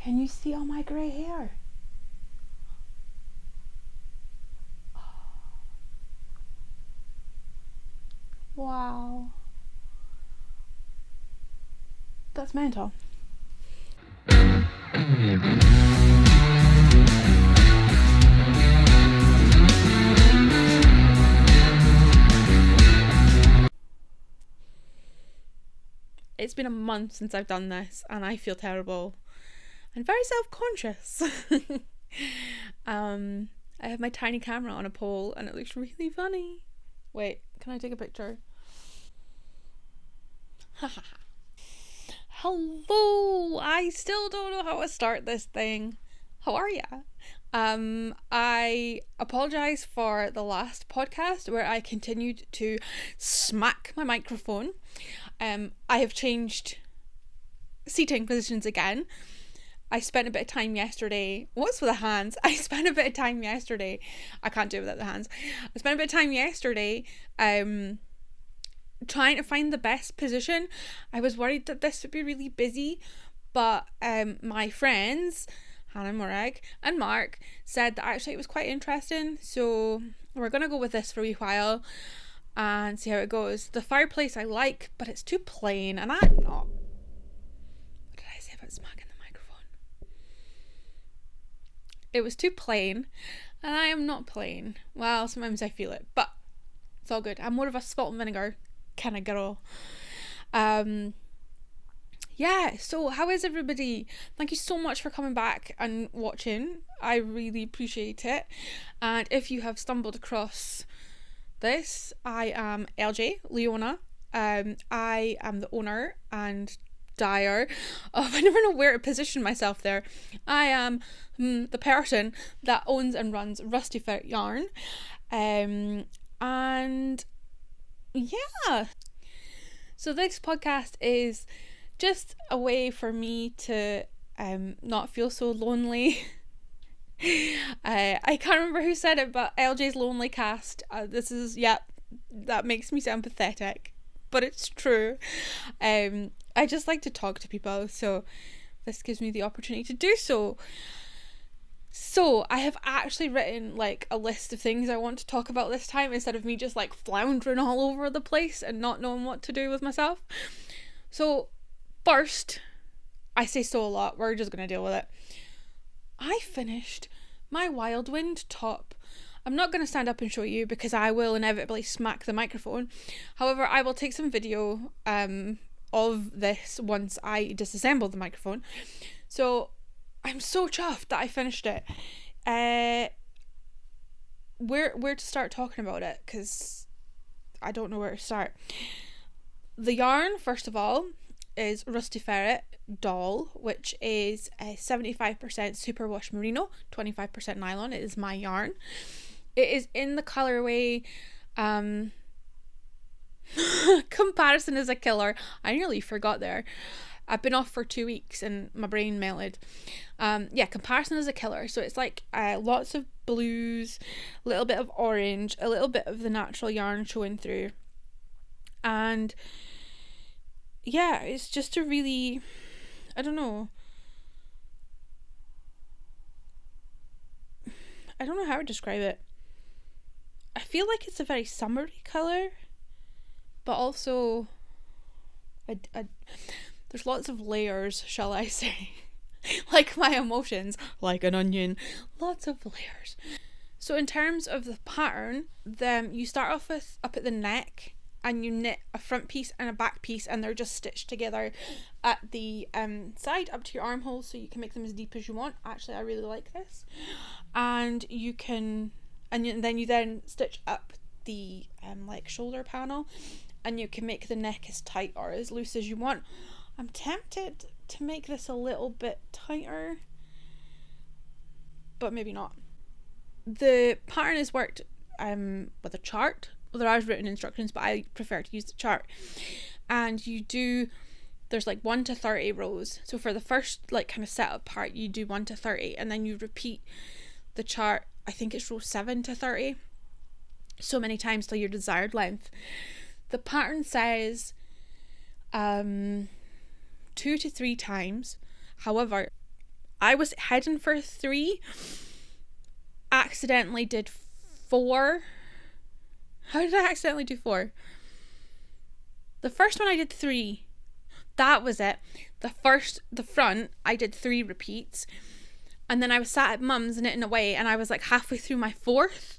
Can you see all my grey hair? Wow. That's mental. It's been a month since I've done this and I feel terrible and very self-conscious. I have my tiny camera on a pole and it looks really funny. Wait, can I take a picture? Hello! I still don't know how to start this thing. How are ya? I apologise for the last podcast where I continued to smack my microphone. I have changed seating positions again. I spent a bit of time yesterday. What's with the hands? I spent a bit of time yesterday. I can't do it without the hands. I spent a bit of time yesterday trying to find the best position. I was worried that this would be really busy, but my friends Hannah Morag and Mark said that actually it was quite interesting, so we're gonna go with this for a wee while and see how it goes. The fireplace I like, but it's too plain and I'm not. What did I say about smacking the microphone? It was too plain and I am not plain. Well, sometimes I feel it, but it's all good. I'm more of a salt and vinegar kind of girl. Yeah, so how is everybody? Thank you so much for coming back and watching. I really appreciate it. And if you have stumbled across this, I am LJ, Leona. I am the owner and dyer of, I never know where to position myself there. I am the person that owns and runs Rusty Ferret Yarn. And yeah. So this podcast is just a way for me to not feel so lonely. I can't remember who said it, but LJ's Lonely Cast. That makes me sound pathetic, but it's true. I just like to talk to people, so this gives me the opportunity to do so. So I have actually written like a list of things I want to talk about this time, instead of me just like floundering all over the place and not knowing what to do with myself. So first, I say so a lot, we're just gonna deal with it. I finished my Wild Wind top. I'm not gonna stand up and show you because I will inevitably smack the microphone. However, I will take some video of this once I disassemble the microphone. So I'm so chuffed that I finished it. Where to start talking about it, because I don't know where to start. The yarn, first of all, is Rusty Ferret Doll, which is 75% superwash merino, 25% nylon. It is my yarn. It is in the colorway Comparison is a Killer. I nearly forgot there. I've been off for 2 weeks and my brain melted. Comparison is a Killer. So it's like lots of blues, a little bit of orange, a little bit of the natural yarn showing through. And yeah, it's just a really, I don't know how to describe it. I feel like it's a very summery colour, but also there's lots of layers, shall I say. Like my emotions, like an onion, lots of layers. So in terms of the pattern, then you start off with up at the neck and you knit a front piece and a back piece, and they're just stitched together at the side up to your armholes, so you can make them as deep as you want. Actually, I really like this. And you can, then you stitch up the like shoulder panel, and you can make the neck as tight or as loose as you want. I'm tempted to make this a little bit tighter, but maybe not. The pattern is worked with a chart. Well, there are written instructions, but I prefer to use the chart. And there's like 1 to 30 rows. So for the first like kind of setup part, you do 1 to 30, and then you repeat the chart. I think it's row 7 to 30 so many times till your desired length. The pattern says 2 to 3 times. However, I was heading for 3, accidentally did 4. How did I accidentally do 4? The first one I did 3. That was it. The front, I did 3 repeats. And then I was sat at mum's knitting away, and I was like halfway through my 4th.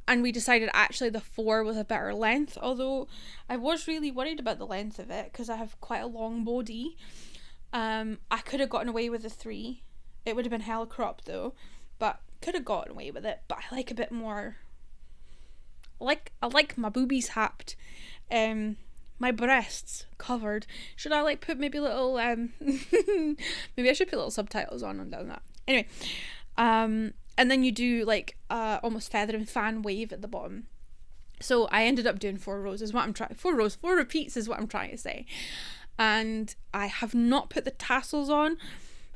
And we decided actually the 4 was a better length, although I was really worried about the length of it because I have quite a long body. I could have gotten away with the 3. It would have been hella cropped though, but could have gotten away with it. But I like a bit more. I like my boobies happed, my breasts covered. Should I like put maybe little maybe I should put little subtitles on that. Anyway, and then you do like almost feather and fan wave at the bottom. So I ended up doing 4 rows is what I'm trying. 4 repeats is what I'm trying to say. And I have not put the tassels on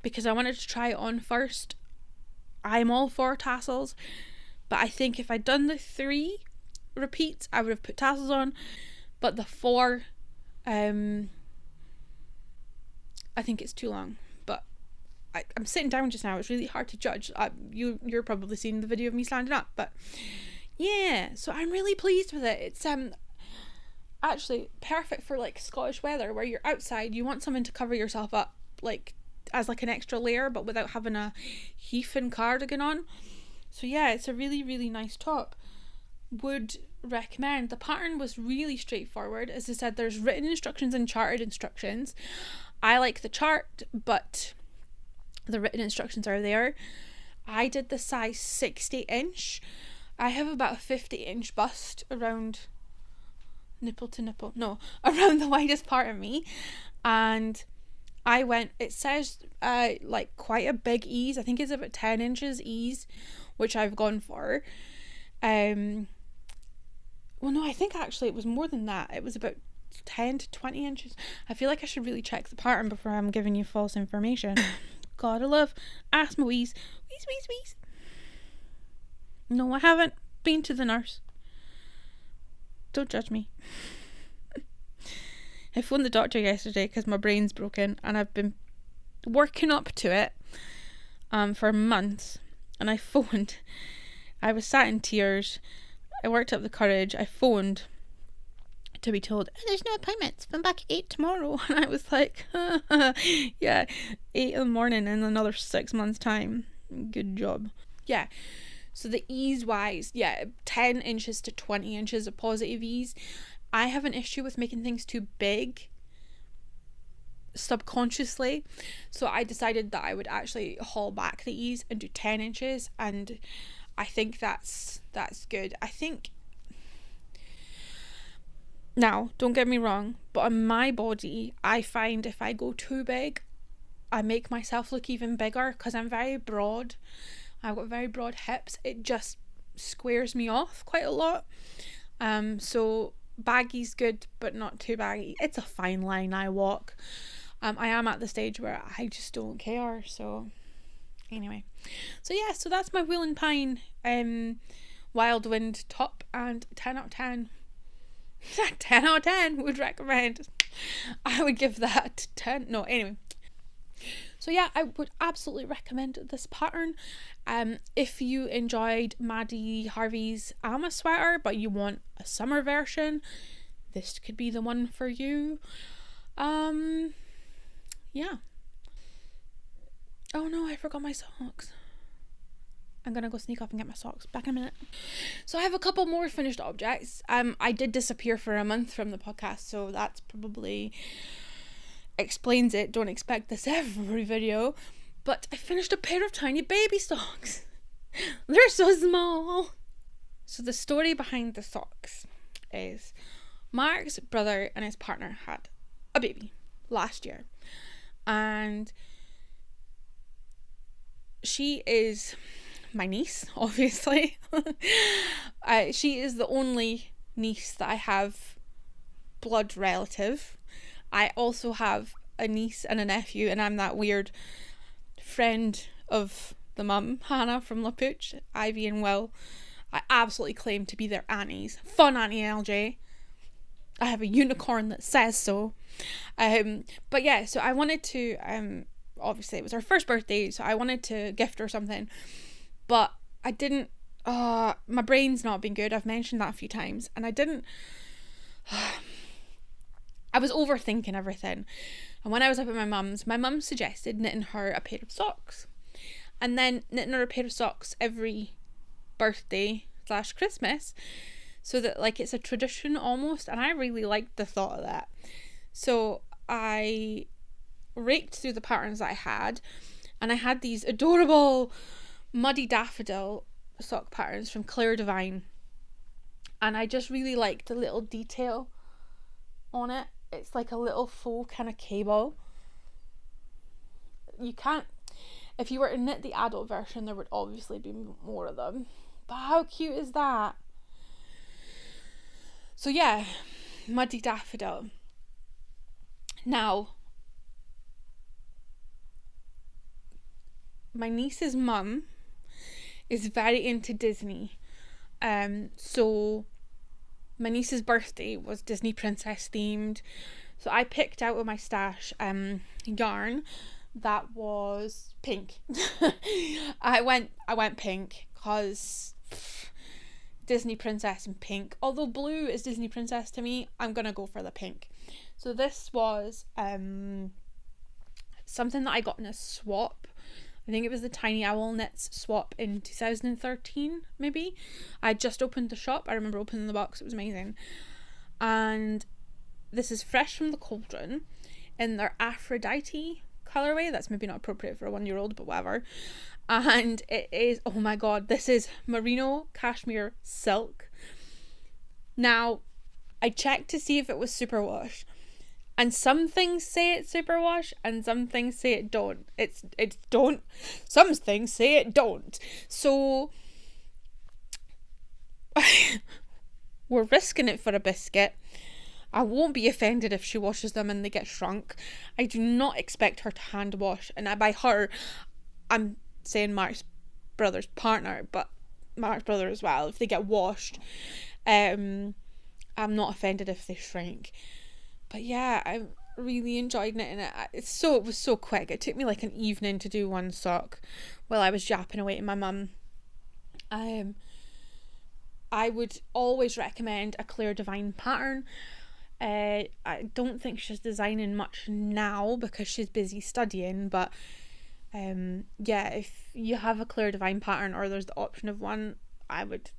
because I wanted to try it on first. I'm all for tassels, but I think if I'd done the 3 repeats I would have put tassels on, but the 4 I think it's too long. But I'm sitting down just now, it's really hard to judge. You're probably seeing the video of me standing up, but yeah, so I'm really pleased with it. It's actually perfect for like Scottish weather where you're outside, you want something to cover yourself up like as like an extra layer but without having a heafing cardigan on. So yeah, it's a really, really nice top. Would recommend. The pattern was really straightforward. As I said, there's written instructions and charted instructions. I like the chart, but the written instructions are there. I did the size 60 inch. I have about a 50 inch bust around nipple to nipple. No, around the widest part of me. And I went, it says like quite a big ease. I think it's about 10 inches ease, which I've gone for. Well, no, I think actually it was more than that. It was about 10 to 20 inches. I feel like I should really check the pattern before I'm giving you false information. God, I love Ask my wheeze. Wheeze. No, I haven't been to the nurse. Don't judge me. I phoned the doctor yesterday because my brain's broken and I've been working up to it for months. And I phoned. I was sat in tears. I worked up the courage. I phoned to be told, there's no appointments. I'm back at 8 tomorrow. And I was like, yeah, 8 in the morning in another 6 months' time. Good job. Yeah. So the ease wise, yeah, 10 inches to 20 inches of positive ease. I have an issue with making things too big subconsciously. So I decided that I would actually haul back the ease and do 10 inches. And I think that's good. I think, now don't get me wrong, but on my body I find if I go too big I make myself look even bigger because I'm very broad. I've got very broad hips. It just squares me off quite a lot. So baggy's good but not too baggy. It's a fine line I walk. I am at the stage where I just don't care. So anyway, so yeah, so that's my Wool and Pine Wild Wind top, and 10 out of 10. 10 out of 10 would recommend. I would give that 10. No, anyway. So yeah, I would absolutely recommend this pattern. If you enjoyed Maddie Harvey's Amma sweater but you want a summer version, this could be the one for you. Yeah. Oh no, I forgot my socks. I'm gonna go sneak off and get my socks. Back in a minute. So I have a couple more finished objects. I did disappear for a month from the podcast, so that's probably explains it. Don't expect this every video. But I finished a pair of tiny baby socks. They're so small. So the story behind the socks is Mark's brother and his partner had a baby last year. And she is my niece, obviously. She is the only niece that I have blood relative. I also have a niece and a nephew, and I'm that weird friend of the mum, Hannah from La Pooch, Ivy and Will. I absolutely claim to be their aunties. Fun Auntie LJ. I have a unicorn that says so. But yeah, so I wanted to obviously it was her first birthday, so I wanted to gift her something, but I didn't. My brain's not been good. I've mentioned that a few times, and I didn't. I was overthinking everything, and when I was up at my mum suggested knitting her a pair of socks, and then knitting her a pair of socks every birthday / Christmas, so that like it's a tradition almost, and I really liked the thought of that. So I raked through the patterns that I had, and I had these adorable muddy daffodil sock patterns from Clare Devine, and I just really liked the little detail on it. It's like a little faux kind of cable. You can't, if you were to knit the adult version, there would obviously be more of them, but how cute is that? So yeah, muddy daffodil. Now, my niece's mum is very into Disney. So my niece's birthday was Disney princess themed. So I picked out of my stash yarn that was pink. I went pink because Disney princess and pink. Although blue is Disney princess to me, I'm gonna go for the pink. So this was something that I got in a swap. I think it was the Tiny Owl Knits swap in 2013, maybe. I just opened the shop. I remember opening the box. It was amazing. And this is fresh from the cauldron in their Aphrodite colorway. That's maybe not appropriate for a 1-year-old, but whatever. And it is, oh my god, this is merino cashmere silk. Now, I checked to see if it was superwash. And some things say it's superwash, and some things say it don't. It's don't. Some things say it don't. So we're risking it for a biscuit. I won't be offended if she washes them and they get shrunk. I do not expect her to hand wash, and by her, I'm saying Mark's brother's partner, but Mark's brother as well. If they get washed, I'm not offended if they shrink. But yeah, I really enjoyed knitting it. It was so quick. It took me like an evening to do one sock while I was yapping away to my mum. I would always recommend a Clare Devine pattern. I don't think she's designing much now because she's busy studying, but yeah, if you have a Clare Devine pattern or there's the option of one, I would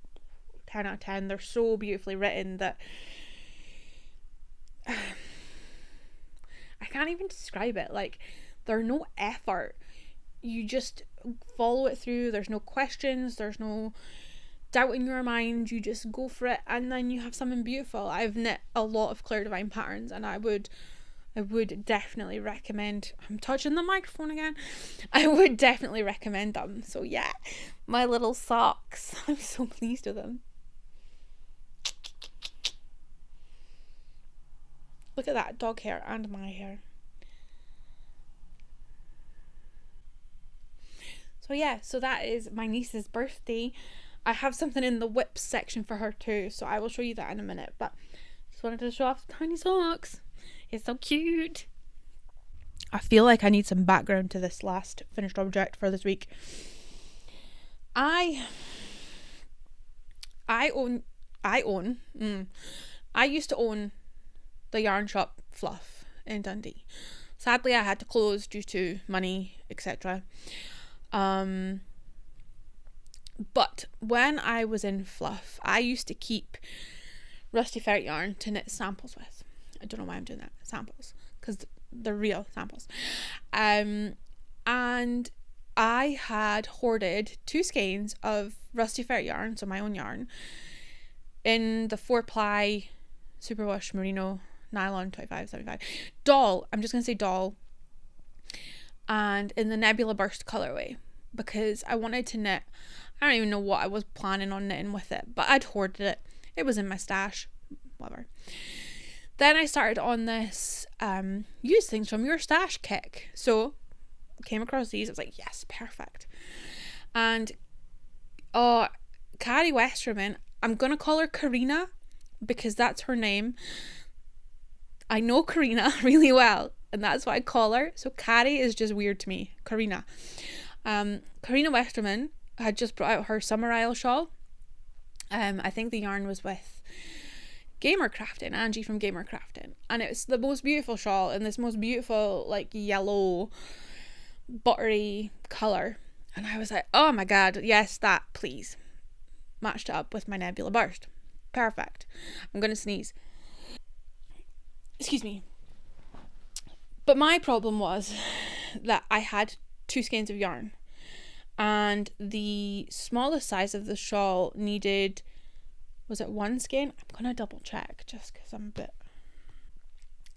10 out of 10. They're so beautifully written that I can't even describe it. Like, there's no effort. You just follow it through. There's no questions. There's no doubt in your mind. You just go for it, and then you have something beautiful. I've knit a lot of Clare Devine patterns, and I would definitely recommend. I'm touching the microphone again. I would definitely recommend them. So yeah, my little socks. I'm so pleased with them. Look at that dog hair and my hair. So yeah, so that is my niece's birthday. I have something in the whips section for her too, so I will show you that in a minute. But just wanted to show off the tiny socks. It's so cute. I feel like I need some background to this last finished object for this week. I used to own the yarn shop Fluff in Dundee. Sadly, I had to close due to money, etc. But when I was in Fluff, I used to keep Rusty Ferret yarn to knit samples with. I don't know why I'm doing that. Samples. Because they're real samples. And I had hoarded 2 skeins of Rusty Ferret yarn, so my own yarn, in the 4-ply superwash merino nylon 25/75 doll. I'm just going to say doll. And in the Nebula burst colorway, because I wanted to knit. I don't even know what I was planning on knitting with it, but I'd hoarded it. It was in my stash. Whatever. Then I started on this use things from your stash kick. So came across these. I was like, yes, perfect. And Karie Westermann, I'm gonna call her Karina because that's her name. I know Karina really well. and that's what I call her. So Karie is just weird to me. Karina Westermann had just brought out her Summerisle shawl. I think the yarn was with Angie from Gamercrafting, and it's the most beautiful shawl in this most beautiful like yellow buttery colour, and I was like, oh my god, yes, that please. Matched it up with my Nebula burst. Perfect. I'm gonna sneeze. Excuse me. But my problem was that I had 2 skeins of yarn, and the smallest size of the shawl needed, was it 1 skein? I'm gonna double check just because I'm a bit.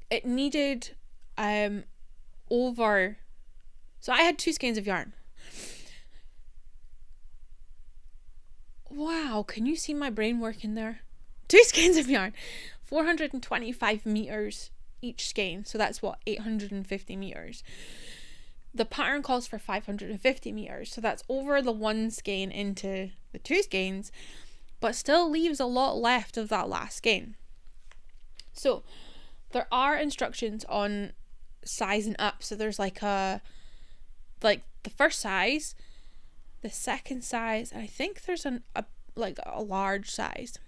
It needed over. So I had 2 skeins of yarn. Wow, can you see my brain working there? 2 skeins of yarn, 425 meters each skein. So that's what, 850 meters. The pattern calls for 550 meters. So that's over the 1 skein into the 2 skeins, but still leaves a lot left of that last skein. So there are instructions on sizing up. So there's like the first size, the second size, and I think there's a large size.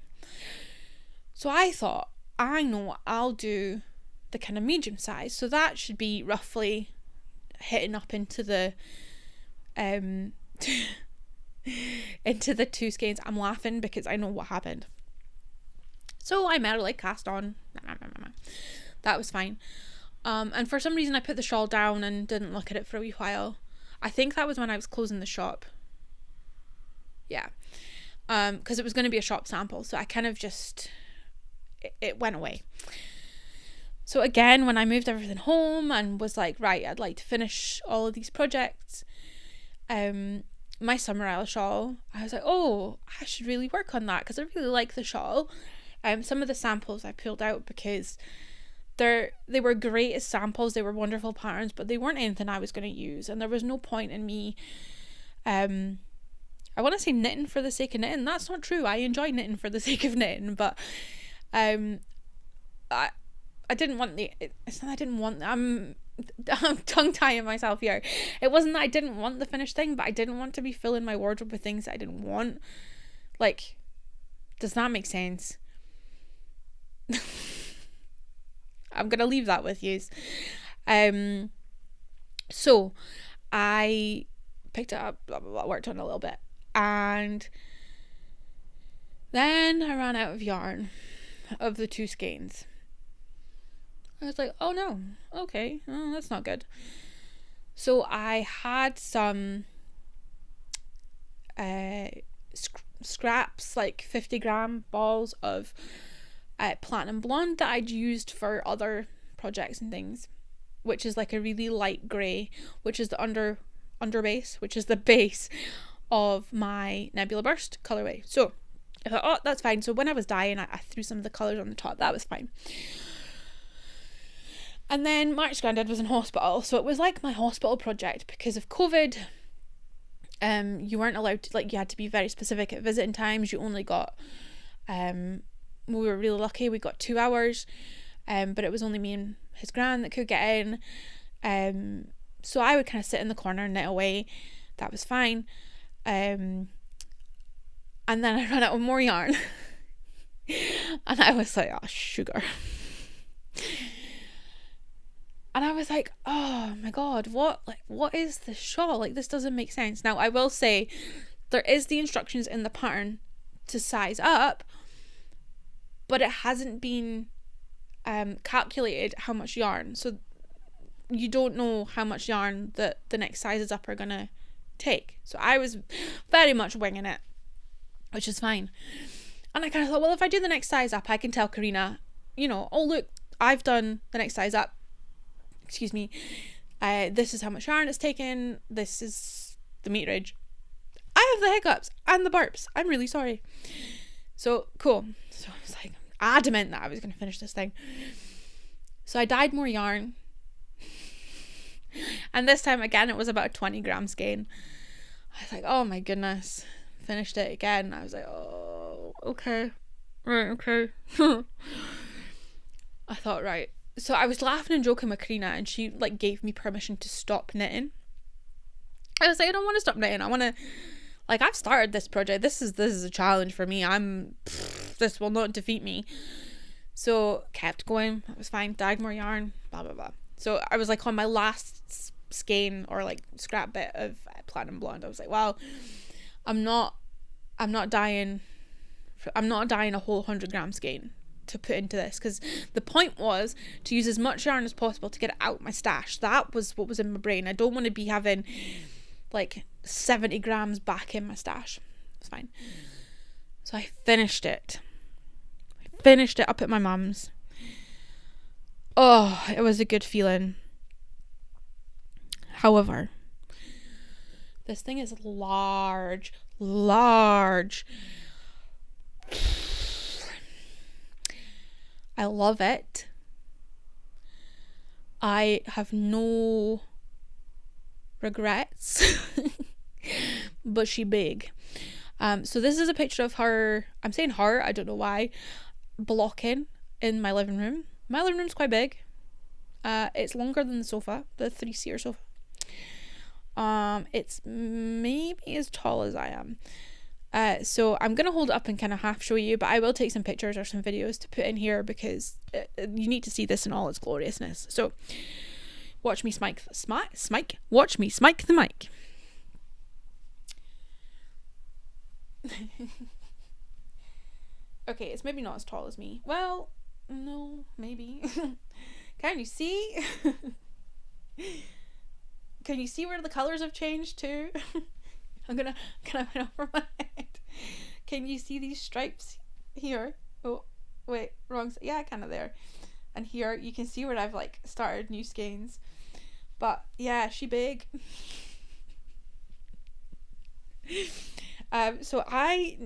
So I thought, I know I'll do the kind of medium size. So that should be roughly hitting up into the into the 2 skeins. I'm laughing because I know what happened. So I merrily cast on. That was fine. And for some reason I put the shawl down and didn't look at it for a wee while. I think that was when I was closing the shop. Yeah. Because it was going to be a shop sample. So I kind of just, it went away. So again, when I moved everything home and was like, right, I'd like to finish all of these projects, my Summerisle shawl, I was like, oh, I should really work on that because I really like the shawl. Some of the samples I pulled out because they were great as samples, they were wonderful patterns, but they weren't anything I was going to use, and there was no point in me, I want to say knitting for the sake of knitting. That's not true. I enjoy knitting for the sake of knitting, but I didn't want I'm tongue-tying myself here. It wasn't that I didn't want the finished thing, but I didn't want to be filling my wardrobe with things that I didn't want. Like, does that make sense? I'm gonna leave that with you. So I picked it up, blah blah blah, worked on it a little bit, and then I ran out of yarn of the 2 skeins. I was like, oh no, okay, oh, that's not good. So I had some scraps, like 50-gram balls of platinum blonde that I'd used for other projects and things, which is like a really light grey, which is the underbase, which is the base of my Nebula Burst colourway. So I thought, oh, that's fine. So when I was dyeing, I threw some of the colours on the top. That was fine. And then Mark's granddad was in hospital, so it was like my hospital project because of COVID. You weren't allowed to, like, you had to be very specific at visiting times. You only got, we were really lucky, we got 2 hours, but it was only me and his gran that could get in. So I would kind of sit in the corner and knit away. That was fine. And then I ran out of more yarn. And I was like, oh, sugar. And I was like, oh my god, what is this shawl? Like, this doesn't make sense. Now, I will say, there is the instructions in the pattern to size up, but it hasn't been calculated how much yarn. So you don't know how much yarn that the next sizes up are gonna take. So I was very much winging it, which is fine. And I kind of thought, well, if I do the next size up, I can tell Karina, you know, oh look, I've done the next size up. Excuse me. This is how much yarn it's taken. This is the meterage. I have the hiccups and the burps. I'm really sorry. So cool. So I was like adamant that I was going to finish this thing. So I dyed more yarn. And this time again, it was about a 20-gram skein. I was like, oh my goodness. Finished it again. I was like, oh, okay. Right, okay. I thought, right, so I was laughing and joking with Karina, and she like gave me permission to stop knitting. I was like, I don't want to stop knitting. I want to, like, I've started this project. This is a challenge for me. This will not defeat me. So kept going. It was fine. Dyed more yarn. Blah blah blah. So I was like on my last skein or like scrap bit of platinum blonde. I was like, well, I'm not dyeing a whole 100 gram skein to put into this, because the point was to use as much yarn as possible to get it out my stash. That was what was in my brain. I don't want to be having like 70 grams back in my stash. It's fine. So I finished it up at my mum's. Oh, it was a good feeling. However, this thing is large. I love it. I have no regrets. But she big. So this is a picture of her. I'm saying her, I don't know why. Blocking in my living room. My living room's quite big. It's longer than the sofa, the 3-seater sofa. It's maybe as tall as I am. So I'm going to hold it up and kind of half show you, but I will take some pictures or some videos to put in here, because you need to see this in all its gloriousness. So watch me watch me smike the mic. Okay, it's maybe not as tall as me. Well, no, maybe. Can you see? Can you see where the colours have changed too? I'm gonna put it over my head. Can you see these stripes here? Oh, wait, wrong. Yeah, kind of there. And here you can see where I've like started new skeins. But yeah, she big. So I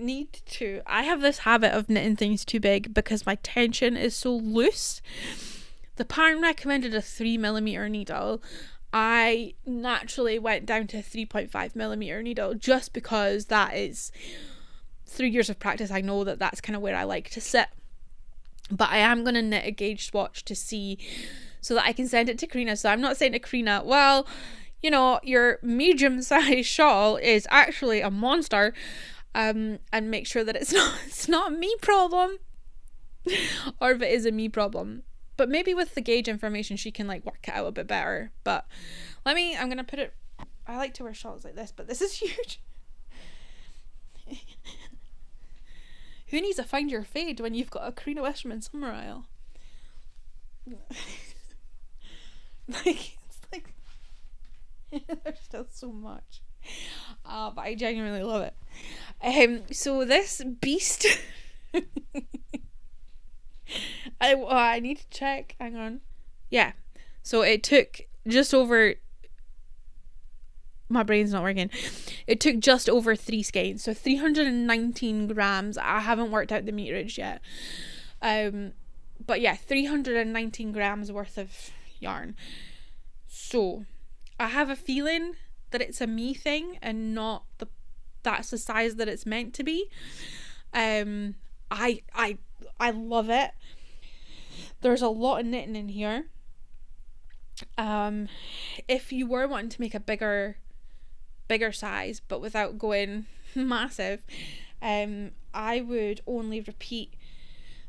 have this habit of knitting things too big because my tension is so loose. The pattern recommended a 3mm needle. I naturally went down to a 3.5mm needle just because that is, through years of practice, I know that that's kind of where I like to sit. But I am going to knit a gauge swatch to see, so that I can send it to Karina. So I'm not saying to Karina, well, you know, your medium-sized shawl is actually a monster, and make sure that it's not a me problem, or if it is a me problem. But maybe with the gauge information she can like work it out a bit better. But I'm gonna put it, I like to wear shawls like this, but this is huge. Who needs to find your fade when you've got a Karina Westermann Summerisle? It's like there's still so much. But I genuinely love it. So this beast I need to check, hang on. Yeah, so it took just over, my brain's not working, it took just over 3 skeins, so 319 grams. I haven't worked out the meterage yet, but yeah, 319 grams worth of yarn. So I have a feeling that it's a me thing and not that's the size that it's meant to be. I love it. There's a lot of knitting in here. If you were wanting to make a bigger size but without going massive, I would only repeat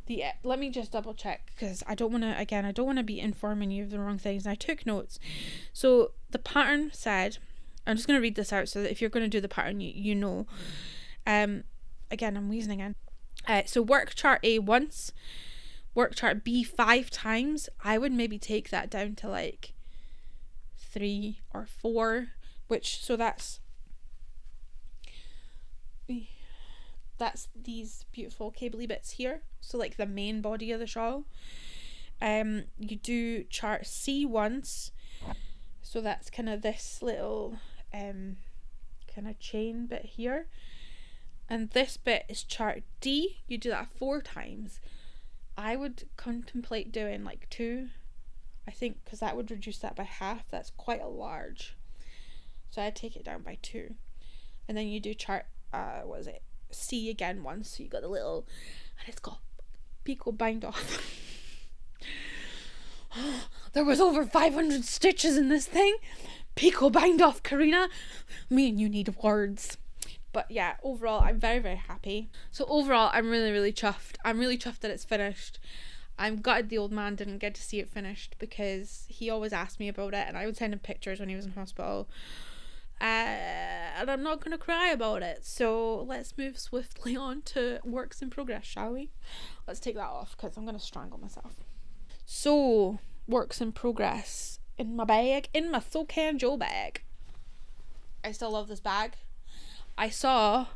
the, let me just double check, because I don't want to be informing you of the wrong things. And I took notes. So the pattern said, I'm just going to read this out so that if you're going to do the pattern, you know. Again, I'm wheezing again. So work chart A once, work chart B 5 times. I would maybe take that down to like 3 or 4, so that's these beautiful cabley bits here, so like the main body of the shawl. You do chart C once, so that's kind of this little kind of chain bit here, and this bit is chart D. You do that 4 times. I would contemplate doing like 2, I think, because that would reduce that by half. That's quite a large, so I'd take it down by 2. And then you do chart C again once, so you got the little, and it's got picot bind off. There was over 500 stitches in this thing. Pico bind off, Karina. Me and you need words. But yeah, overall, I'm very, very happy. So overall, I'm really, really chuffed. I'm really chuffed that it's finished. I'm gutted the old man didn't get to see it finished because he always asked me about it and I would send him pictures when he was in hospital. And I'm not going to cry about it. So let's move swiftly on to works in progress, shall we? Let's take that off because I'm going to strangle myself. So, works in progress in my bag, in my So Can Joe bag. I still love this bag. I saw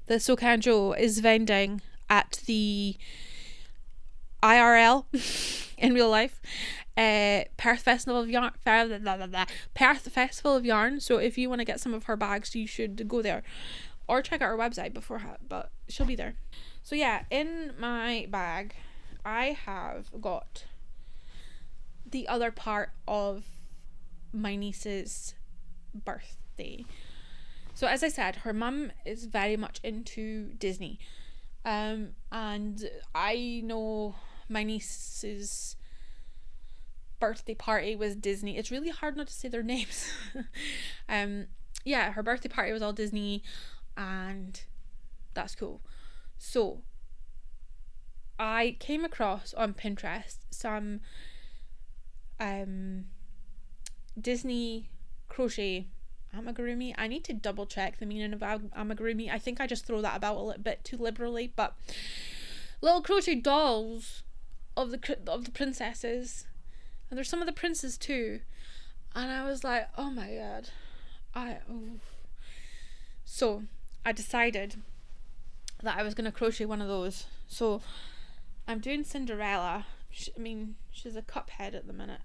that So Can Joe is vending at the IRL in real life, Perth Festival of Yarn. Perth Festival of Yarn. So if you want to get some of her bags, you should go there, or check out her website beforehand. But she'll be there. So yeah, in my bag, I have got the other part of my niece's birthday. So as I said, her mum is very much into Disney, and I know my niece's birthday party was Disney. It's really hard not to say their names. Yeah, her birthday party was all Disney, and that's cool. So I came across on Pinterest some Disney crochet amigurumi. I need to double check the meaning of amigurumi. I think I just throw that about a little bit too liberally, but little crochet dolls of the princesses, and there's some of the princes too, and I was like, oh my god, so I decided that I was gonna crochet one of those. So I'm doing Cinderella. She's a cuphead at the minute.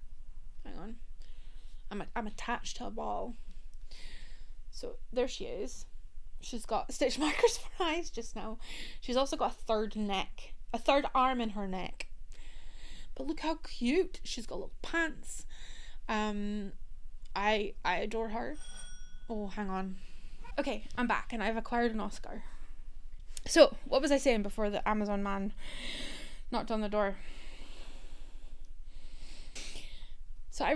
Hang on, I'm attached to a ball. So there she is. She's got stitch markers for eyes just now. She's also got a third arm in her neck. But look how cute. She's got little pants. I adore her. Oh, hang on. Okay, I'm back and I've acquired an Oscar. So, what was I saying before the Amazon man knocked on the door? So I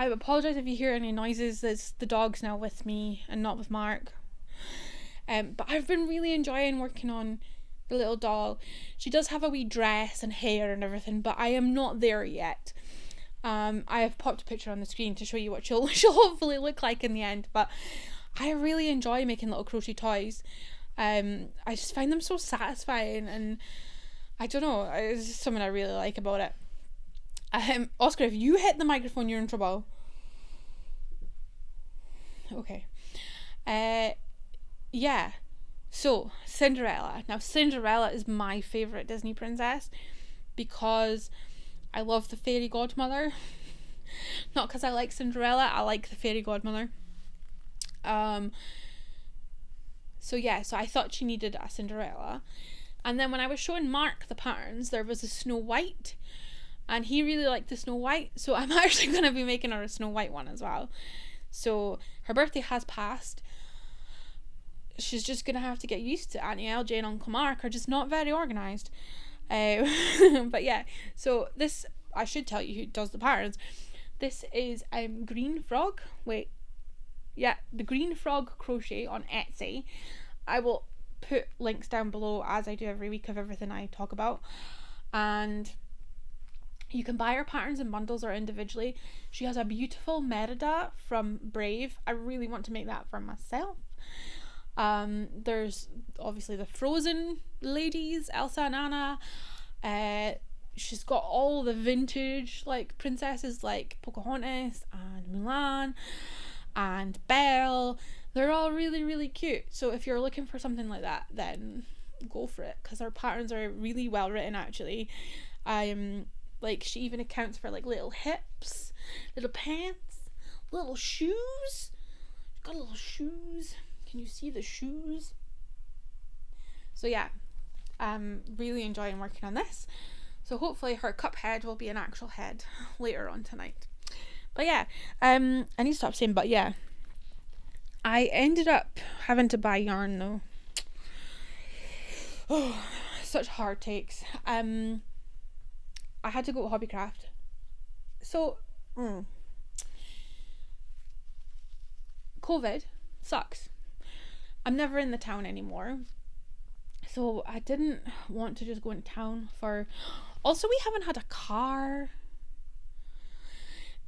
apologise if you hear any noises. It's the dog's now with me and not with Mark. But I've been really enjoying working on the little doll. She does have a wee dress and hair and everything, but I am not there yet. I have popped a picture on the screen to show you what she'll hopefully look like in the end. But I really enjoy making little crochet toys. I just find them so satisfying, and I don't know, it's just something I really like about it. Oscar, if you hit the microphone, you're in trouble. Okay. Yeah. So, Cinderella. Now, Cinderella is my favourite Disney princess because I love the fairy godmother. Not because I like Cinderella, I like the fairy godmother. So I thought she needed a Cinderella. And then when I was showing Mark the patterns, there was a Snow White. And he really liked the Snow White, so I'm actually going to be making her a Snow White one as well. So her birthday has passed. She's just going to have to get used to Auntie LJ and Uncle Mark are just not very organised. But yeah, so this, I should tell you who does the patterns. This is Green Frog. The Green Frog Crochet on Etsy. I will put links down below as I do every week of everything I talk about. And you can buy her patterns in bundles or individually. She has a beautiful Merida from Brave. I really want to make that for myself. There's obviously the Frozen ladies, Elsa and Anna. She's got all the vintage like princesses like Pocahontas and Mulan and Belle. They're all really, really cute. So if you're looking for something like that, then go for it, because her patterns are really well written actually. Like she even accounts for like little hips, little pants, little shoes. She's got little shoes. Can you see the shoes? So yeah, I'm really enjoying working on this. So hopefully her cup head will be an actual head later on tonight. But yeah, I need to stop saying but yeah. I ended up having to buy yarn though. Oh, such hard takes. I had to go to Hobbycraft. So, COVID sucks. I'm never in the town anymore. So I didn't want to just go into town for... Also, we haven't had a car.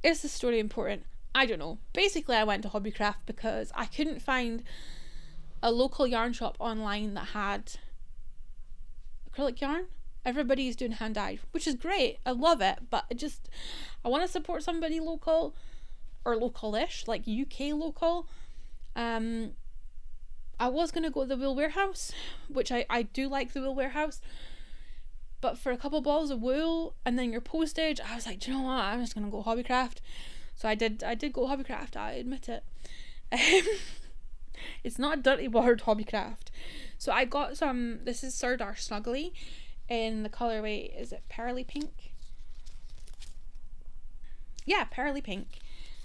Is the story important? I don't know. Basically, I went to Hobbycraft because I couldn't find a local yarn shop online that had acrylic yarn. Everybody's doing hand dyed, which is great. I love it, but I want to support somebody local or local-ish, like UK local. I was going to go to the Wool Warehouse, which I do like the Wool Warehouse, but for a couple balls of wool and then your postage, I was like, do you know what, I'm just going to go Hobbycraft. So I did go Hobbycraft, I admit it. It's not a dirty word, Hobbycraft. So I got some, this is Sirdar Snuggly in the colourway, is it pearly pink? Yeah, pearly pink,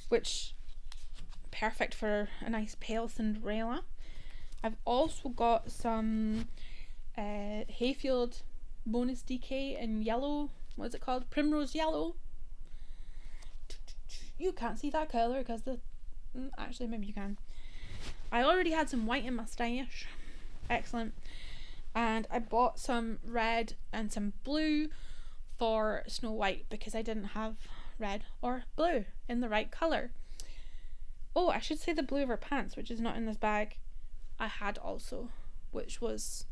which perfect for a nice pale Cinderella. I've also got some Hayfield bonus DK in yellow. What is it called? Primrose yellow. You can't see that colour because actually maybe you can. I already had some white in my stash. Excellent. And I bought some red and some blue for Snow White because I didn't have red or blue in the right colour. Oh, I should say the blue of her pants, which is not in this bag. I had also, which was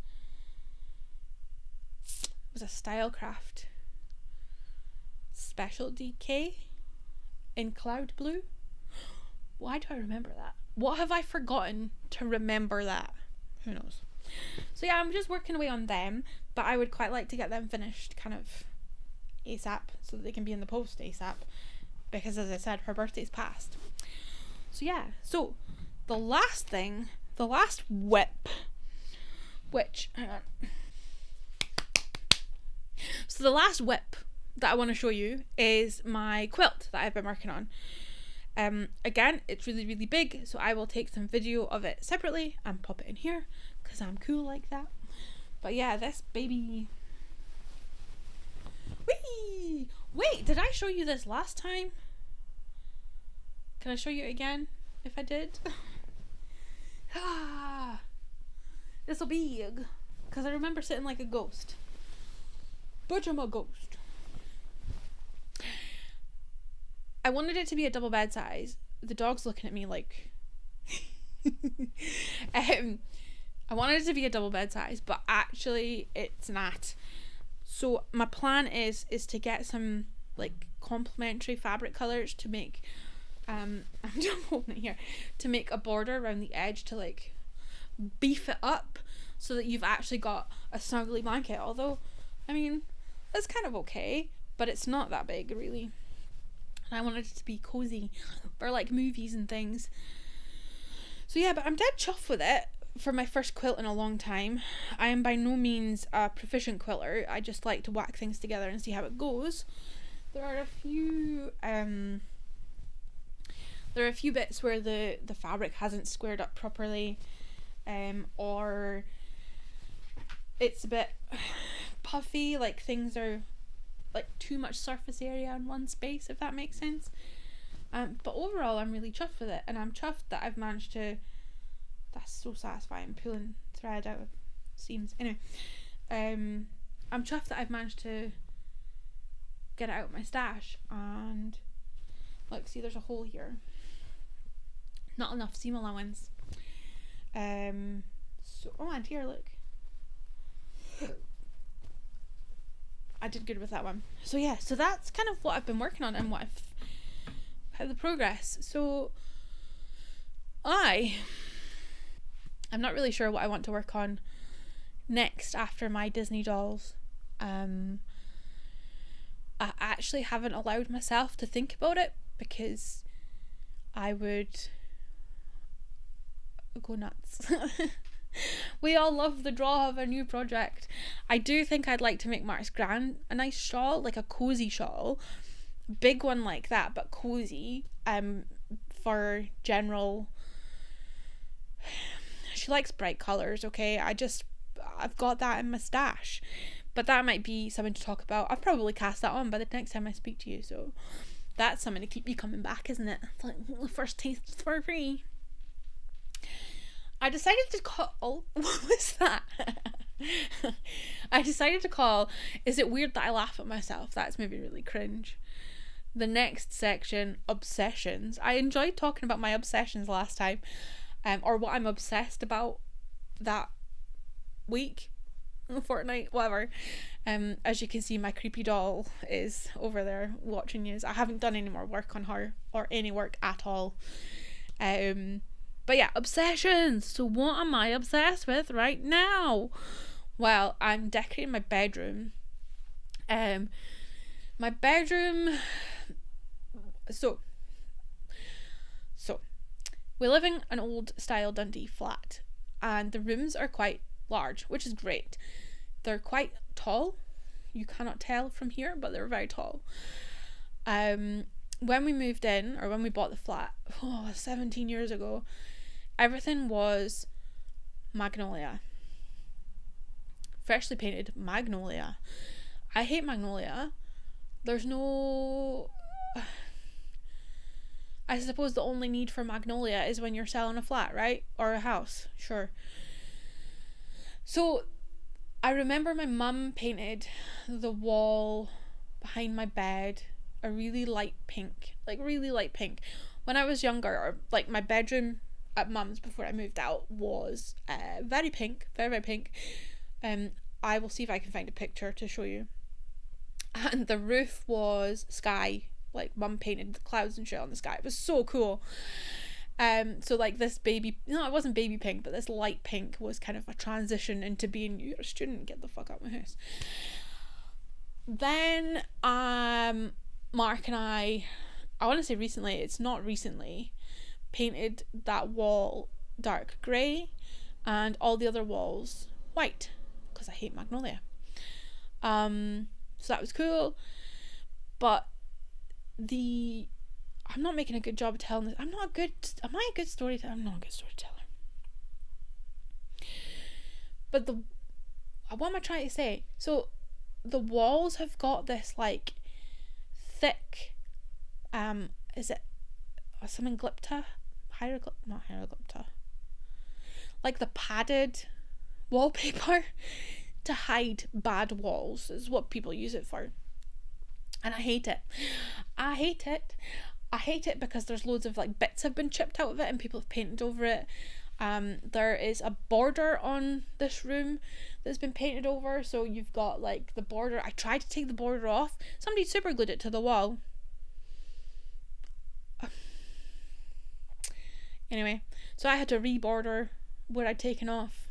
a Stylecraft special DK in cloud blue. Why do I remember that? What have I forgotten to remember that? Who knows? So yeah, I'm just working away on them, but I would quite like to get them finished kind of ASAP so that they can be in the post ASAP, because as I said, her birthday's passed. So yeah, so the last whip, which so the last whip that I want to show you is my quilt that I've been working on. Again, it's really, really big, so I will take some video of it separately and pop it in here because I'm cool like that. But yeah, this baby. Whee! Wait, did I show you this last time? Can I show you it again if I did? This'll be big because I remember sitting like a ghost. But I'm a ghost. I wanted it to be a double bed size. The dog's looking at me like I wanted it to be a double bed size, but actually it's not. So my plan is to get some like complementary fabric colours to make I'm just holding it here, to make a border around the edge to like beef it up so that you've actually got a snuggly blanket. Although, I mean, it's kind of okay, but it's not that big really. And I wanted it to be cozy for like movies and things. So yeah, but I'm dead chuffed with it for my first quilt in a long time. I am by no means a proficient quilter. I just like to whack things together and see how it goes. There are a few bits where the fabric hasn't squared up properly, or it's a bit puffy, like things are like too much surface area in one space, if that makes sense. But overall I'm really chuffed with it, and I'm chuffed that I've managed to, that's so satisfying, pulling thread out of seams. Anyway, I'm chuffed that I've managed to get it out of my stash. And look, see, there's a hole here, not enough seam allowance. So, oh, and here, look, I did good with that one. So yeah, so that's kind of what I've been working on and what how the progress. So I'm not really sure what I want to work on next after my Disney dolls. I actually haven't allowed myself to think about it because I would go nuts. We all love the draw of a new project. I do think I'd like to make Mark's Gran a nice shawl, like a cozy shawl, big one like that, but cozy. For general, she likes bright colours. Okay, I've got that in my stash, But that might be something to talk about. I'll probably cast that on by the next time I speak to you, so that's something to keep you coming back, isn't it? It's like the first taste for free. I decided to call... What was that? I decided to call... Is it weird that I laugh at myself? That's maybe really cringe. The next section, obsessions. I enjoyed talking about my obsessions last time. Or what I'm obsessed about that week. Fortnight, whatever. As you can see, my creepy doll is over there watching you. I haven't done any more work on her. Or any work at all. But yeah, obsessions. So what am I obsessed with right now? Well, I'm decorating my bedroom. My bedroom... So we live in an old style Dundee flat. And the rooms are quite large, which is great. They're quite tall. You cannot tell from here, but they're very tall. When we moved in, or when we bought the flat, 17 years ago... Everything was magnolia. Freshly painted magnolia. I hate magnolia. There's no... I suppose the only need for magnolia is when you're selling a flat, right? Or a house, sure. So, I remember my mum painted the wall behind my bed a really light pink. Like, really light pink. When I was younger, or like my bedroom... at mum's before I moved out was very pink, very, very pink. I will see if I can find a picture to show you. And the roof was sky, like mum painted the clouds and shit on the sky. It was so cool. So like this baby, no, it wasn't baby pink, but this light pink was kind of a transition into being, you're a student, get the fuck out of my house. Then Mark and I want to say recently, it's not recently, painted that wall dark grey and all the other walls white because I hate magnolia. So that was cool, but I'm not making a good job of telling this. Am I a good storyteller? I'm not a good storyteller. But what am I trying to say? So the walls have got this like thick is it something glypta? Not hieroglypta. Like the padded wallpaper to hide bad walls is what people use it for. And I hate it. I hate it because there's loads of like bits have been chipped out of it and people have painted over it. There is a border on this room that's been painted over, so you've got like the border. I tried to take the border off. Somebody super glued it to the wall. Anyway, so I had to reborder what I'd taken off.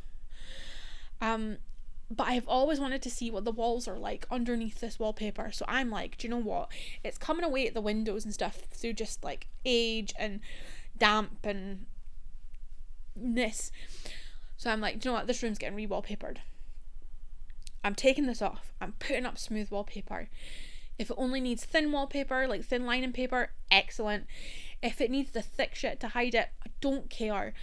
But I've always wanted to see what the walls are like underneath this wallpaper. So I'm like, do you know what? It's coming away at the windows and stuff through just like age and damp and this. So I'm like, do you know what? This room's getting re-wallpapered. I'm taking this off. I'm putting up smooth wallpaper. If it only needs thin wallpaper, like thin lining paper, excellent. If it needs the thick shit to hide it, I don't care.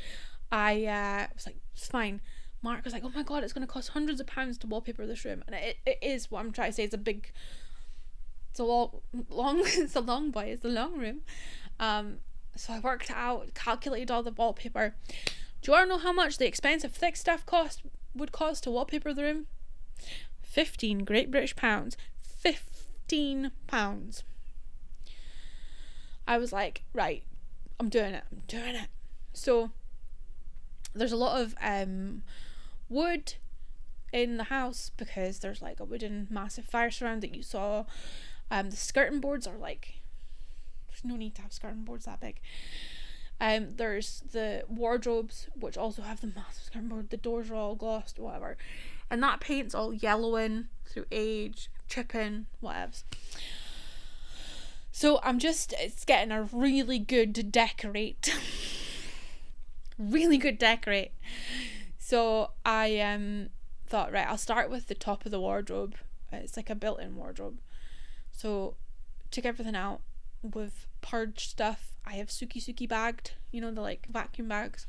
I was like, it's fine. Mark was like, oh my god, it's going to cost hundreds of pounds to wallpaper this room. And it is what I'm trying to say. It's a long room. So I worked out, calculated all the wallpaper. Do you want to know how much the expensive thick stuff would cost to wallpaper the room? 15 Great British pounds. 15 pounds. I was like, right, I'm doing it. So there's a lot of wood in the house because there's like a wooden massive fire surround that you saw. The skirting boards are like, there's no need to have skirting boards that big. There's the wardrobes which also have the massive skirting board. The doors are all glossed, whatever, and that paint's all yellowing through age, chipping, whatevs. So it's getting a really good decorate. Really good decorate. So I thought, right, I'll start with the top of the wardrobe. It's like a built-in wardrobe. So took everything out. With purged stuff. I have Suki bagged, you know, the like vacuum bags.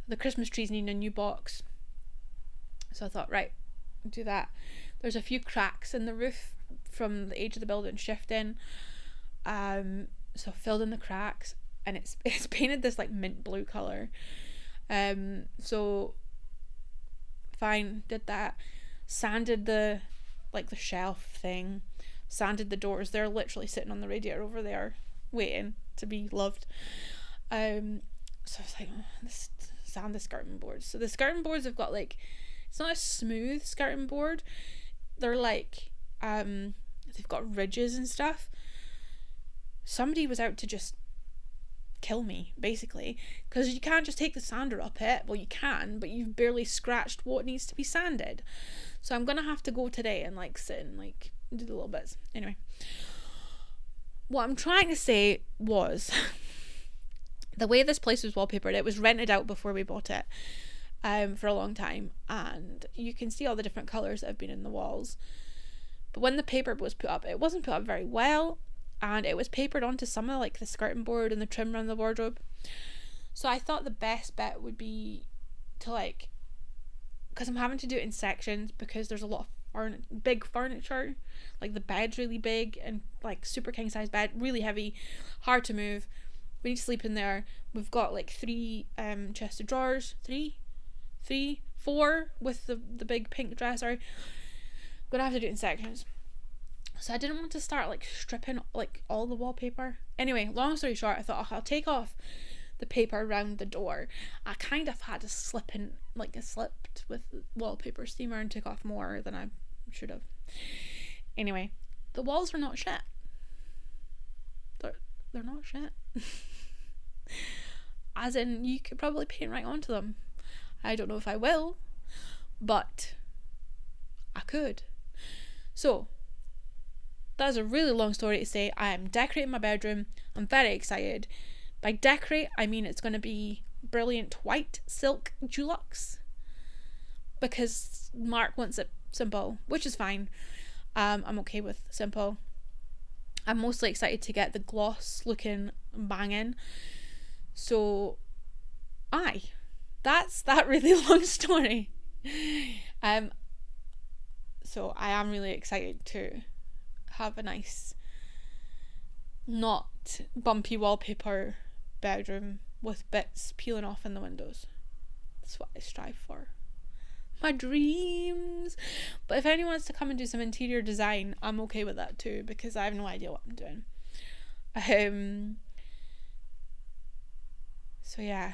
The Christmas trees need a new box. So I thought, right, do that. There's a few cracks in the roof from the age of the building shifting. So I filled in the cracks, and it's painted this like mint blue colour. So fine, did that. Sanded the shelf thing, sanded the doors. They're literally sitting on the radiator over there waiting to be loved. So I was like, let's sand the skirting boards. So the skirting boards have got like, it's not a smooth skirting board. They're like, they've got ridges and stuff. Somebody was out to just kill me, basically, because you can't just take the sander up it. Well, you can, but you've barely scratched what needs to be sanded. So I'm gonna have to go today and like sit and like do the little bits. Anyway, what I'm trying to say was the way this place was wallpapered, it was rented out before we bought it for a long time, and you can see all the different colours that have been in the walls. But when the paper was put up, it wasn't put up very well, and it was papered onto some of like the skirting board and the trim around the wardrobe. So I thought the best bet would be to like, because I'm having to do it in sections because there's a lot of big furniture, like the bed's really big and like super king size bed, really heavy, hard to move. We need to sleep in there. We've got like 3 chest of drawers, 4 with the big pink dresser. I'm gonna have to do it in sections. So I didn't want to start like stripping like all the wallpaper. Anyway, long story short, I thought, I'll take off the paper around the door. I kind of had to slipped with the wallpaper steamer and took off more than I should have. Anyway, the walls are not shit. They're not shit. As in, you could probably paint right onto them. I don't know if I will, but I could. So that's a really long story to say. I am decorating my bedroom. I'm very excited. By decorate, I mean it's going to be brilliant white silk dulux, because Mark wants it simple, which is fine. I'm okay with simple. I'm mostly excited to get the gloss looking banging. So that's that really long story. So I am really excited to have a nice, not bumpy wallpaper bedroom with bits peeling off in the windows. That's what I strive for. My dreams. But if anyone wants to come and do some interior design, I'm okay with that too, because I have no idea what I'm doing. So yeah,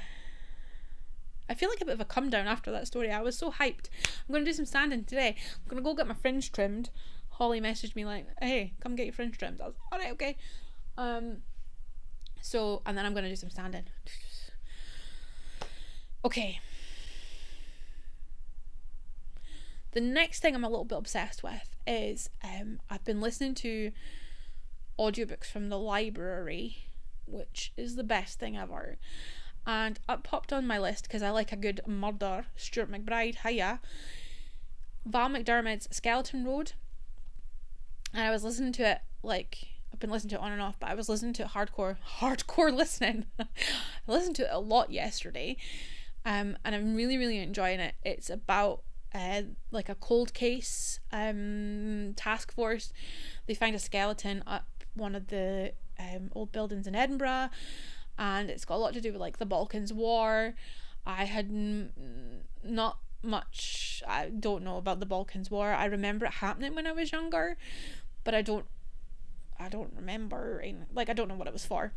I feel like a bit of a come down after that story. I was so hyped. I'm going to do some sanding today. I'm going to go get my fringe trimmed. Holly messaged me like, hey, come get your fringe trimmed. I was alright, okay. So, and then I'm going to do some sanding. Okay. The next thing I'm a little bit obsessed with is I've been listening to audiobooks from the library, which is the best thing ever. And it popped on my list because I like a good murder. Stuart McBride, hiya. Val McDermid's Skeleton Road. And I was listening to it, like, I've been listening to it on and off, but I was listening to it hardcore listening. I listened to it a lot yesterday. And I'm really, really enjoying it. It's about like a cold case task force. They find a skeleton up one of the old buildings in Edinburgh, and it's got a lot to do with like the Balkans War. I had not much, I don't know about the Balkans War. I remember it happening when I was younger, but I don't remember, like, I don't know what it was for.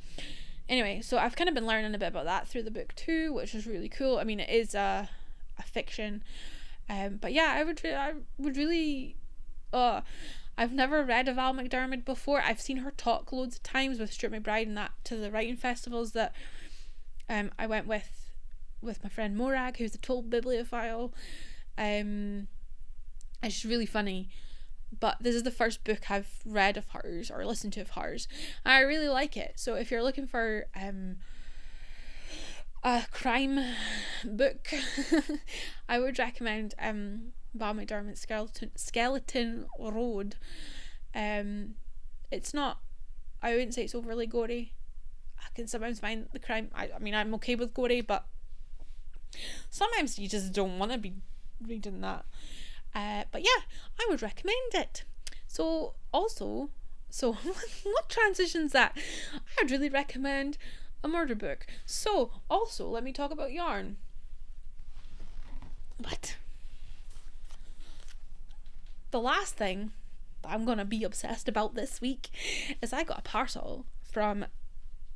Anyway, so I've kind of been learning a bit about that through the book too, which is really cool. I mean, it is a fiction, but yeah, I would really, I've never read of Val McDermid before. I've seen her talk loads of times with Stuart McBride and that to the writing festivals that I went with my friend Morag, who's a total bibliophile. It's just really funny. But this is the first book I've read of hers or listened to of hers. I really like it. So if you're looking for a crime book, I would recommend Val McDermid's Skeleton Road. It's not, I wouldn't say it's overly gory. I can sometimes find the crime, I mean, I'm okay with gory, but sometimes you just don't want to be reading that. But yeah, I would recommend it. So what transitions that? I'd really recommend a murder book. So also, let me talk about yarn. But the last thing that I'm gonna be obsessed about this week is I got a parcel from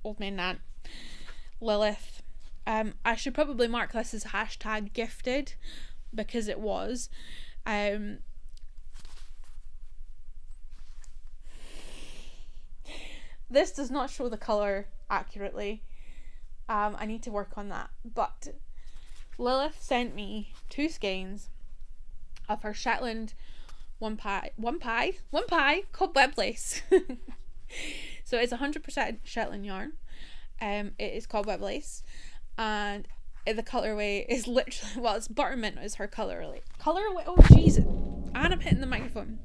old Maiden Aunt Lilith. I should probably mark this as hashtag gifted, because it was. This does not show the colour accurately. I need to work on that. But Lilith sent me 2 skeins of her Shetland one pie cobweb lace. So it's 100% Shetland yarn. It is cobweb lace, and the colourway is literally, well, it's buttermint is her colourway. Oh jeez, and I'm hitting the microphone.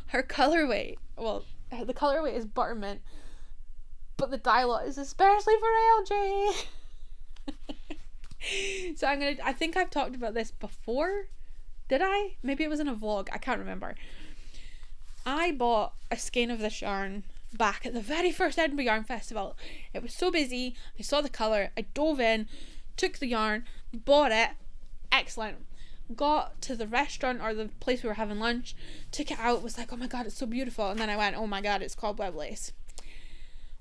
Her colourway, well, the colourway is buttermint, but the dye lot is especially for LJ. So I think I've talked about this before. Did I? Maybe it was in a vlog, I can't remember. I bought a skein of this yarn back at the very first Edinburgh Yarn Festival. It was so busy, I saw the colour, I dove in, took the yarn, bought it, excellent. Got to the restaurant or the place we were having lunch, took it out, was like, oh my god, it's so beautiful, and then I went, oh my god, it's cobweb lace.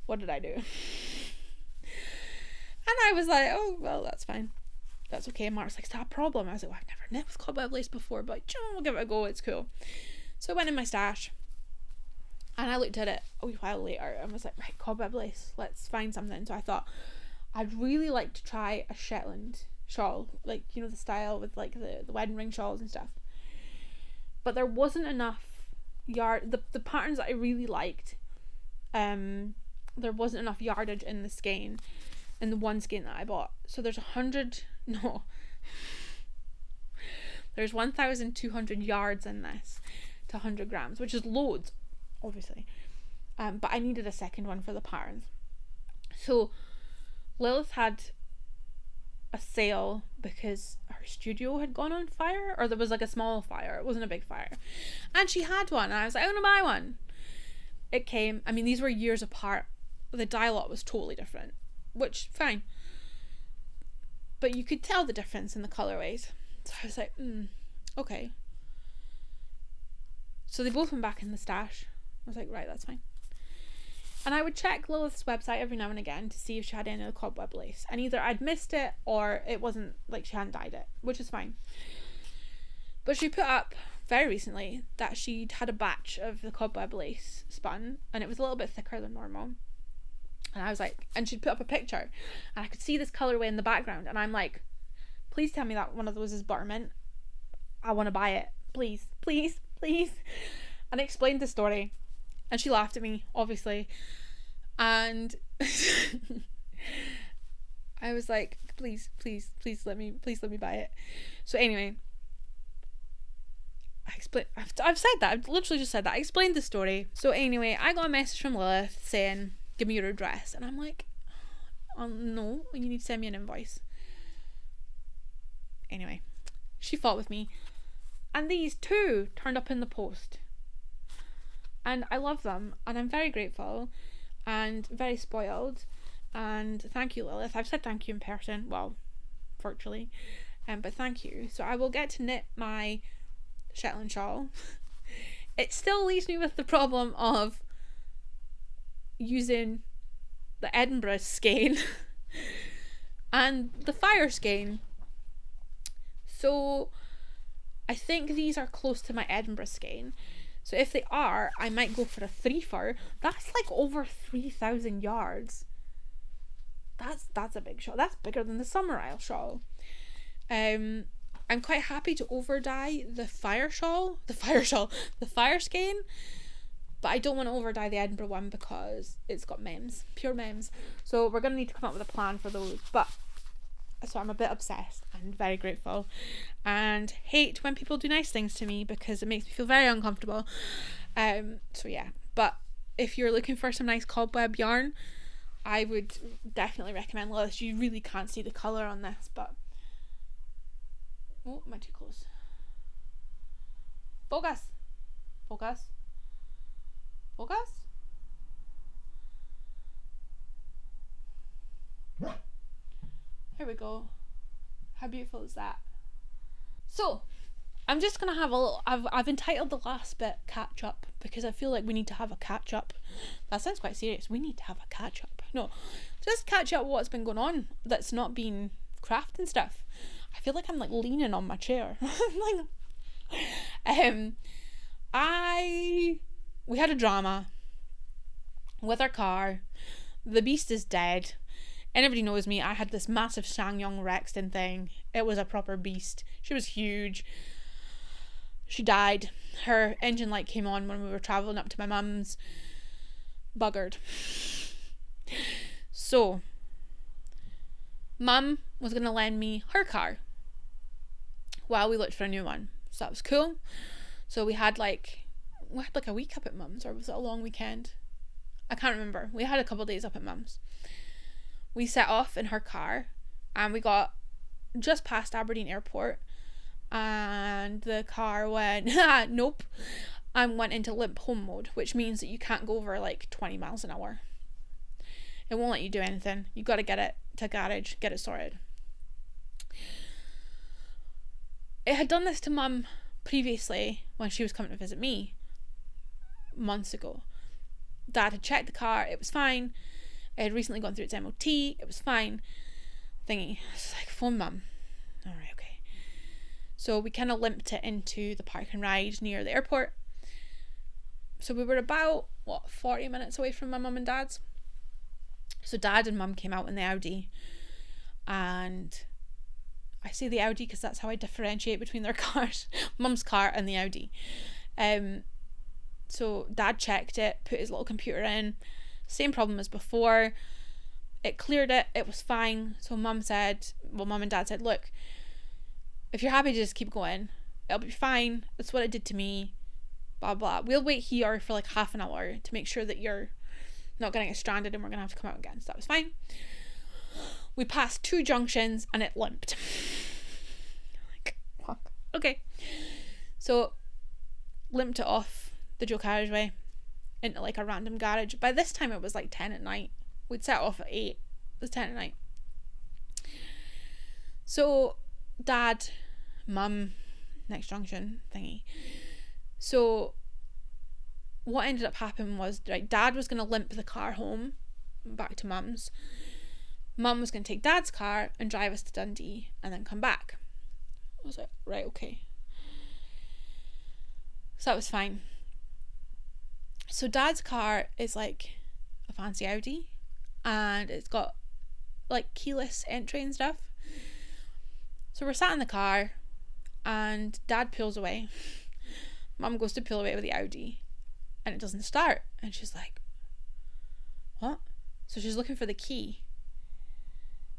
What did I do? And I was like, oh well, that's fine, that's okay. And Mark's like, is that a problem? I was like, well, I've never knit with cobweb lace before, but we'll give it a go, it's cool. So I went in my stash and I looked at it a wee while later and was like, right, cobweb lace, let's find something. So I thought I'd really like to try a Shetland shawl, like, you know, the style with like the wedding ring shawls and stuff. But there wasn't enough yarn, the patterns that I really liked, there wasn't enough yardage in the skein, in the one skein that I bought. So there's 1,200 yards in this to 100 grams, which is loads, obviously. But I needed a second one for the patterns. So Lilith had a sale because her studio had gone on fire, or there was like a small fire, it wasn't a big fire, and she had one, and I was like, I want to buy one. It came, I mean, these were years apart, the dye lot was totally different, which fine, but you could tell the difference in the colorways. So I was like, okay. So they both went back in the stash. I was like, right, that's fine. And I would check Lilith's website every now and again to see if she had any of the cobweb lace, and either I'd missed it or it wasn't, like, she hadn't dyed it, which is fine. But she put up very recently that she'd had a batch of the cobweb lace spun, and it was a little bit thicker than normal. And I was like, and she'd put up a picture, and I could see this colorway in the background, and I'm like, please tell me that one of those is buttermint. I want to buy it, please, please, please. And I explained the story, and she laughed at me, obviously, and I was like, please let me buy it. So anyway, I've said that, I've literally just said that, I explained the story. So anyway, I got a message from Lilith saying, give me your address, and I'm like, oh no, you need to send me an invoice. Anyway, she fought with me, and these 2 turned up in the post, and I love them, and I'm very grateful and very spoiled, and thank you, Lilith. I've said thank you in person, well, virtually, but thank you. So I will get to knit my Shetland shawl. It still leaves me with the problem of using the Edinburgh skein and the fire skein. So I think these are close to my Edinburgh skein. So if they are, I might go for a 3-fer. That's like over 3,000 yards. That's a big shawl. That's bigger than the Summerisle shawl. I'm quite happy to over dye the fire skein, but I don't want to over dye the Edinburgh one because it's got mems, pure mems. So we're gonna need to come up with a plan for those. But so I'm a bit obsessed and very grateful, and hate when people do nice things to me because it makes me feel very uncomfortable. So yeah, but if you're looking for some nice cobweb yarn, I would definitely recommend Lilith. You really can't see the colour on this, but oh, am I too close? Focus. Focus. Focus. Here we go. How beautiful is that? So, I'm just gonna have a little, I've entitled the last bit catch up, because I feel like we need to have a catch up. That sounds quite serious. We need to have a catch up. No, just catch up what's been going on that's not been craft and stuff. I feel like I'm like leaning on my chair. We had a drama with our car. The beast is dead. Anybody knows me, I had this massive SsangYong Rexton thing. It was a proper beast. She was huge. She died. Her engine light came on when we were travelling up to my mum's. Buggered. So, Mum was going to lend me her car while we looked for a new one. So that was cool. So we had like a week up at Mum's, or was it a long weekend? I can't remember. We had a couple of days up at Mum's. We set off in her car and we got just past Aberdeen Airport, and the car went nope, and went into limp home mode, which means that you can't go over like 20 miles an hour. It won't let you do anything. You got to get it to garage, get it sorted. It had done this to Mum previously when she was coming to visit me months ago. Dad had checked the car, it was fine. It had recently gone through its MOT, it was fine. Thingy, it's like, phone Mum. Alright, okay. So we kind of limped it into the park and ride near the airport. So we were about, 40 minutes away from my mum and dad's. So Dad and Mum came out in the Audi, and I say the Audi because that's how I differentiate between their cars. Mum's car and the Audi. So Dad checked it, put his little computer in, same problem as before. It cleared it, it was fine. So Mum and Dad said, look, if you're happy to just keep going, it'll be fine. That's what it did to me. Blah blah. We'll wait here for like half an hour to make sure that you're not gonna get stranded and we're gonna have to come out again. So that was fine. We passed 2 junctions and it limped. Like, fuck. Okay. So limped it off the dual carriageway into like a random garage. By this time it was like 10 at night. We'd set off at 8. It was 10 at night. So Dad, Mum, next junction thingy. So what ended up happening was, right, Dad was going to limp the car home back to Mum's. Mum was going to take Dad's car and drive us to Dundee and then come back. I was like, right, okay. So that was fine. So Dad's car is like a fancy Audi, and it's got like keyless entry and stuff. So we're sat in the car and Dad pulls away. Mum goes to pull away with the Audi and it doesn't start, and she's like, what? So she's looking for the key.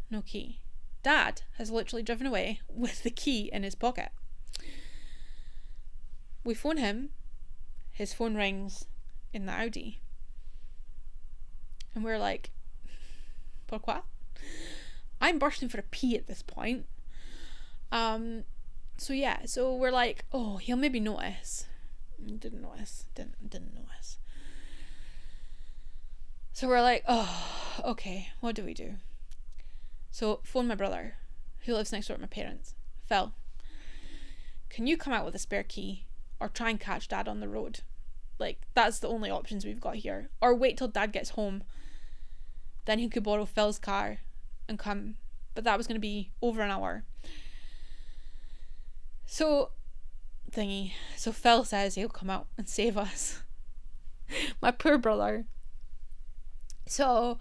No key. Dad has literally driven away with the key in his pocket. We phone him, his phone rings in the Audi, and we're like, pourquoi? I'm bursting for a pee at this point. So we're like, oh, he'll maybe notice. Didn't notice. So we're like, oh, okay, what do we do? So phone my brother, who lives next door to my parents. Phil, can you come out with a spare key or try and catch Dad on the road? Like, that's the only options we've got here. Or wait till Dad gets home, then he could borrow Phil's car and come, but that was going to be over an hour. So Phil says he'll come out and save us. My poor brother. So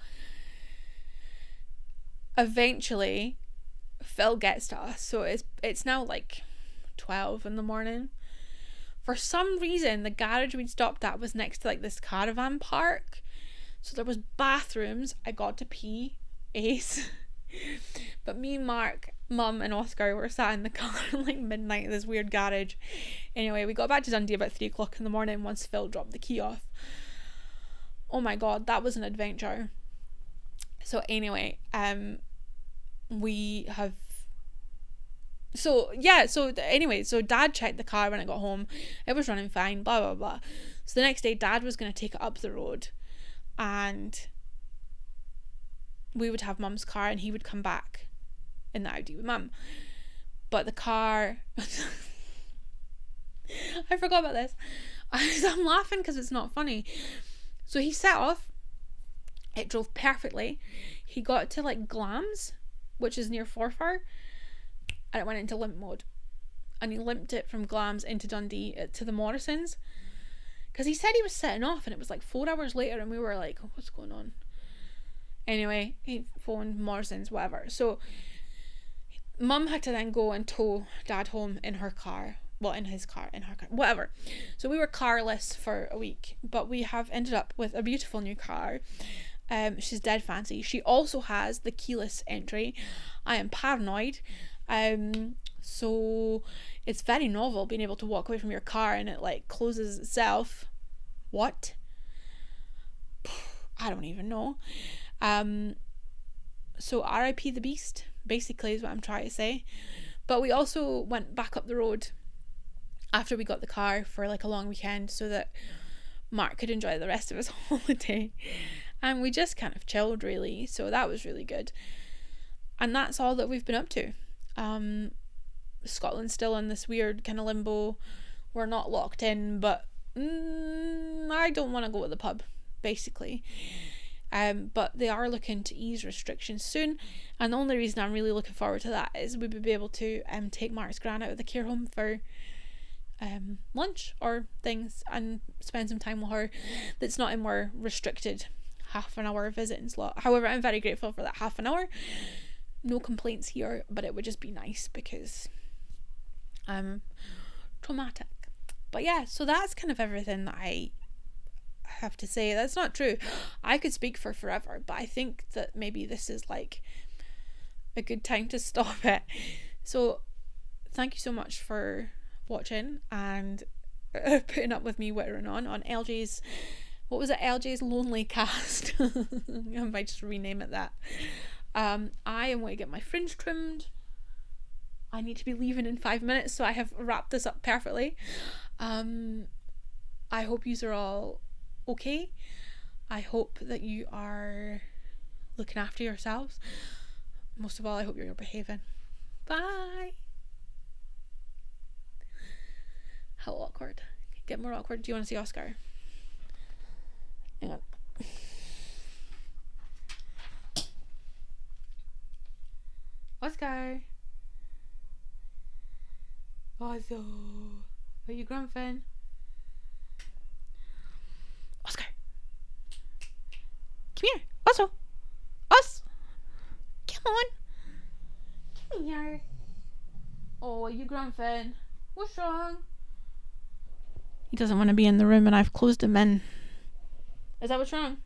eventually Phil gets to us. So it's now like 12 in the morning. For some reason the garage we'd stopped at was next to like this caravan park, so there was bathrooms. I got to pee, ace. But me, Mark, Mum and Oscar were sat in the car at like midnight in this weird garage. Anyway, we got back to Dundee about 3 o'clock in the morning once Phil dropped the key off. Oh my god, that was an adventure. So anyway, we have Anyway, so Dad checked the car when I got home. It was running fine, blah blah blah. So the next day Dad was going to take it up the road and we would have Mum's car and he would come back in the Audi with Mum. But the car I forgot about this. I'm laughing because it's not funny. So he set off. It drove perfectly. He got to like Glams, which is near Forfar, and it went into limp mode. And he limped it from Glams into Dundee to the Morrisons. Because he said he was setting off and it was like 4 hours later and we were like, oh, what's going on? Anyway, he phoned Morrisons, whatever. So Mum had to then go and tow Dad home in her car. Well, in his car, in her car, whatever. So we were carless for a week, but we have ended up with a beautiful new car. She's dead fancy. She also has the keyless entry. I am paranoid. So it's very novel being able to walk away from your car and it like closes itself. What? I don't even know. So RIP the beast, basically, is what I'm trying to say. But we also went back up the road after we got the car for like a long weekend so that Mark could enjoy the rest of his holiday. And we just kind of chilled, really. So that was really good. And that's all that we've been up to. Scotland's still in this weird kind of limbo. We're not locked in, but I don't want to go to the pub, basically. But they are looking to ease restrictions soon. And the only reason I'm really looking forward to that is we would be able to take Mark's gran out of the care home for lunch or things and spend some time with her that's not in more restricted half an hour visiting slot. However, I'm very grateful for that half an hour. No complaints here, but it would just be nice because I'm traumatic. But yeah, so that's kind of everything that I have to say. That's not true. I could speak for forever, but I think that maybe this is like a good time to stop it. So thank you so much for watching and putting up with me whittering on LJ's, what was it, LJ's Lonely Cast. I might just rename it that. I am going to get my fringe trimmed. I need to be leaving in 5 minutes, so I have wrapped this up perfectly. I hope you are all okay. I hope that you are looking after yourselves. Most of all, I hope you're behaving. Bye. How awkward. Get more awkward. Do you want to see Oscar? Hang on. Oscar. Oscar. Are you grumping? Oscar. Come here. Also. Us. Come on. Come here. Oh, are you grumping? What's wrong? He doesn't want to be in the room and I've closed him in. Is that what's wrong?